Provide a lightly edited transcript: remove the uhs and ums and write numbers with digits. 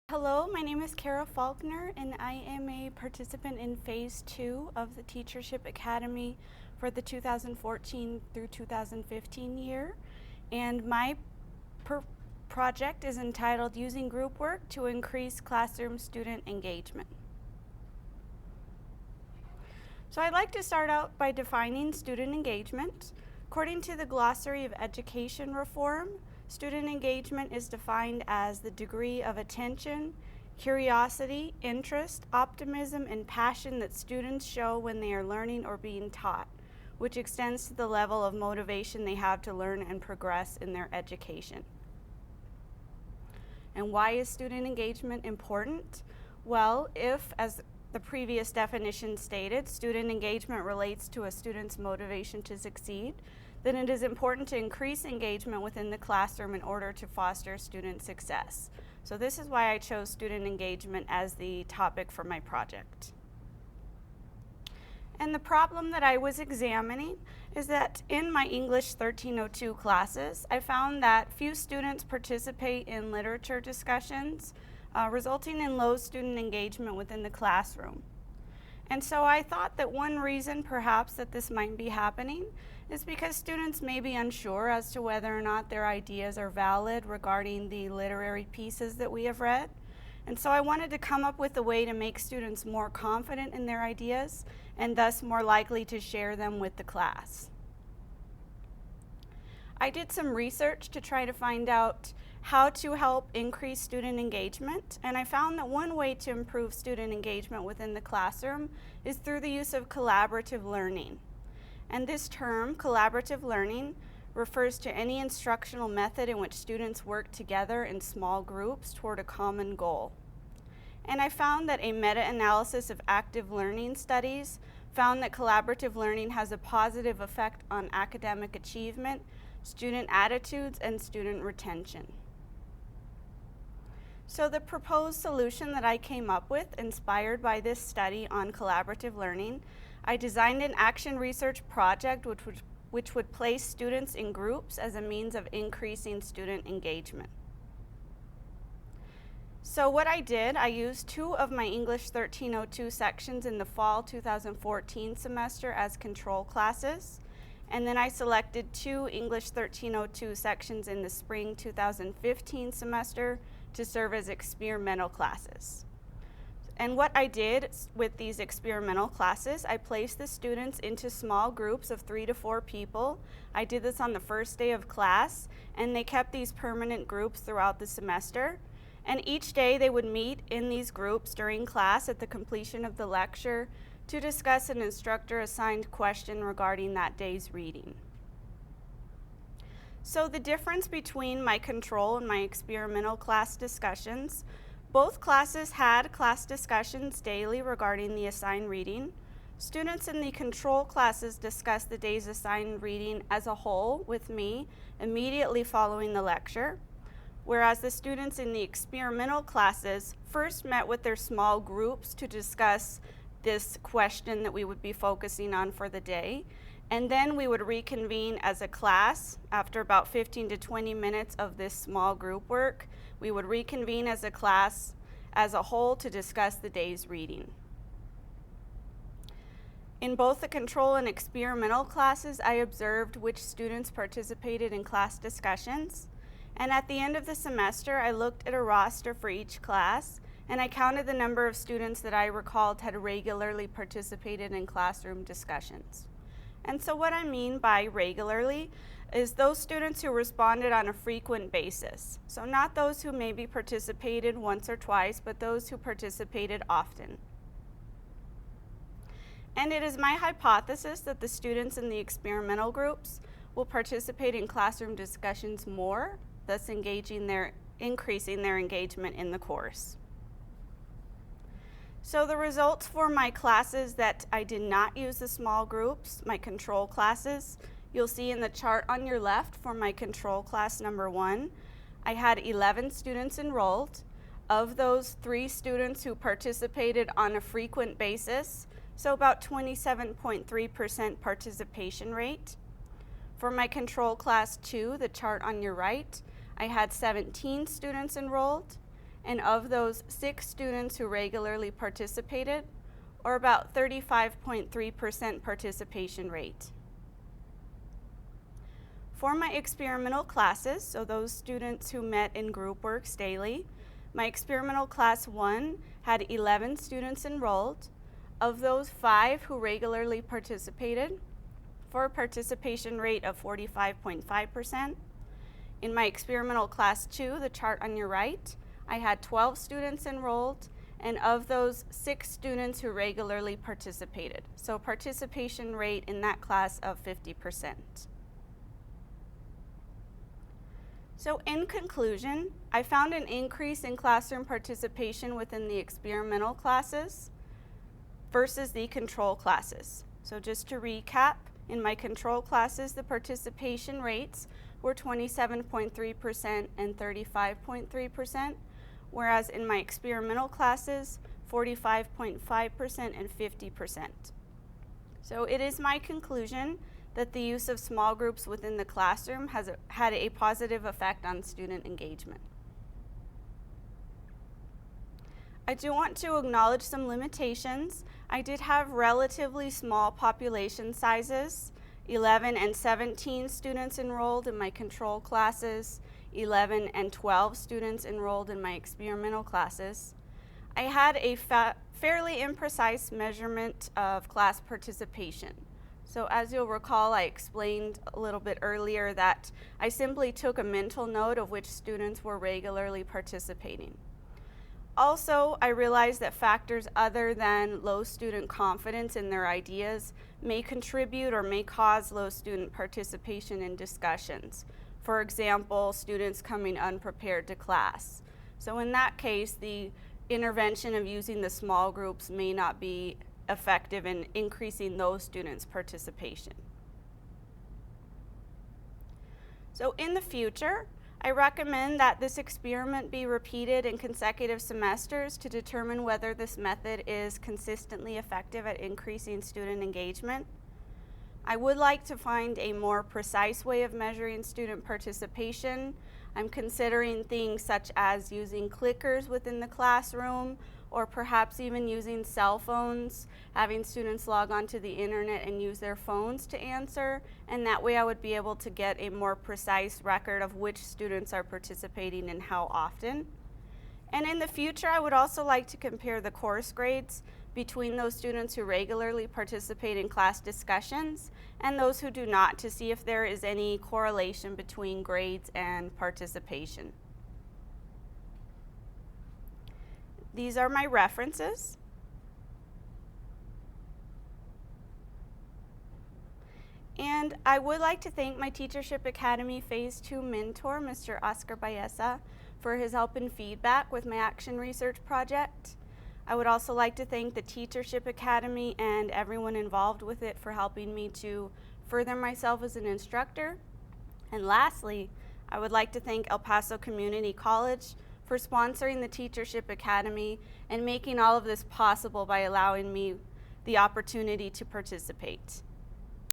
Hello, my name is Falknor, and I am a participant in Phase 2 of the Teachership Academy for the 2014 through 2015 year. And my project is entitled Using Group Work to Increase Classroom Student Engagement. So I'd like to start out by defining student engagement. According to the Glossary of Education Reform, student engagement is defined as the degree of attention, curiosity, interest, optimism, and passion that students show when they are learning or being taught, which extends to the level of motivation they have to learn and progress in their education. And why is student engagement important? Well, if, as the previous definition stated, student engagement relates to a student's motivation to succeed, then it is important to increase engagement within the classroom in order to foster student success. So this is why I chose student engagement as the topic for my project. And the problem that I was examining is that in my English 1302 classes, I found that few students participate in literature discussions, resulting in low student engagement within the classroom. And so I thought that one reason perhaps that this might be happening is because students may be unsure as to whether or not their ideas are valid regarding the literary pieces that we have read. And so I wanted to come up with a way to make students more confident in their ideas and thus more likely to share them with the class. I did some research to try to find out how to help increase student engagement, and I found that one way to improve student engagement within the classroom is through the use of collaborative learning. And this term, collaborative learning, refers to any instructional method in which students work together in small groups toward a common goal. And I found that a meta-analysis of active learning studies found that collaborative learning has a positive effect on academic achievement, student attitudes, and student retention. So the proposed solution that I came up with, inspired by this study on collaborative learning, I designed an action research project which would place students in groups as a means of increasing student engagement. So what I did, I used two of my English 1302 sections in the fall 2014 semester as control classes, and then I selected two English 1302 sections in the spring 2015 semester to serve as experimental classes. And what I did with these experimental classes, I placed the students into small groups of 3 to 4 people. I did this on the first day of class, and they kept these permanent groups throughout the semester. And each day they would meet in these groups during class at the completion of the lecture to discuss an instructor-assigned question regarding that day's reading. So the difference between my control and my experimental class discussions, both classes had class discussions daily regarding the assigned reading. Students in the control classes discussed the day's assigned reading as a whole with me immediately following the lecture, whereas the students in the experimental classes first met with their small groups to discuss this question that we would be focusing on for the day. And then we would reconvene as a class after about 15 to 20 minutes of this small group work. We would reconvene as a class as a whole to discuss the day's reading. In both the control and experimental classes, I observed which students participated in class discussions. And at the end of the semester, I looked at a roster for each class, and I counted the number of students that I recalled had regularly participated in classroom discussions. And so what I mean by regularly is those students who responded on a frequent basis. So not those who maybe participated once or twice, but those who participated often. And it is my hypothesis that the students in the experimental groups will participate in classroom discussions more, thus increasing their engagement in the course. So the results for my classes that I did not use the small groups, my control classes, you'll see in the chart on your left for my control class number 1, I had 11 students enrolled. Of those, 3 students who participated on a frequent basis, so about 27.3% participation rate. For my control class 2, the chart on your right, I had 17 students enrolled, and of those, 6 students who regularly participated, or about 35.3% participation rate. For my experimental classes, so those students who met in group works daily, my experimental class 1 had 11 students enrolled. Of those, 5 who regularly participated, for a participation rate of 45.5%. In my experimental class 2, the chart on your right, I had 12 students enrolled, and of those, 6 students who regularly participated. So participation rate in that class of 50%. So in conclusion, I found an increase in classroom participation within the experimental classes versus the control classes. So just to recap, in my control classes, the participation rates were 27.3% and 35.3%, whereas in my experimental classes, 45.5% and 50%. So it is my conclusion that the use of small groups within the classroom has had a positive effect on student engagement. I do want to acknowledge some limitations. I did have relatively small population sizes, 11 and 17 students enrolled in my control classes, 11 and 12 students enrolled in my experimental classes. I had a fairly imprecise measurement of class participation. So as you'll recall, I explained a little bit earlier that I simply took a mental note of which students were regularly participating. Also, I realized that factors other than low student confidence in their ideas may contribute or may cause low student participation in discussions. For example, students coming unprepared to class. So in that case, the intervention of using the small groups may not be effective in increasing those students' participation. So in the future, I recommend that this experiment be repeated in consecutive semesters to determine whether this method is consistently effective at increasing student engagement. I would like to find a more precise way of measuring student participation. I'm considering things such as using clickers within the classroom, or perhaps even using cell phones, having students log onto the internet and use their phones to answer, and that way I would be able to get a more precise record of which students are participating and how often. And in the future, I would also like to compare the course grades between those students who regularly participate in class discussions and those who do not, to see if there is any correlation between grades and participation. These are my references. And I would like to thank my Teachership Academy Phase 2 mentor, Mr. Oscar Baeza, for his help and feedback with my action research project. I would also like to thank the Teachership Academy and everyone involved with it for helping me to further myself as an instructor. And lastly, I would like to thank El Paso Community College for sponsoring the Teachership Academy and making all of this possible by allowing me the opportunity to participate.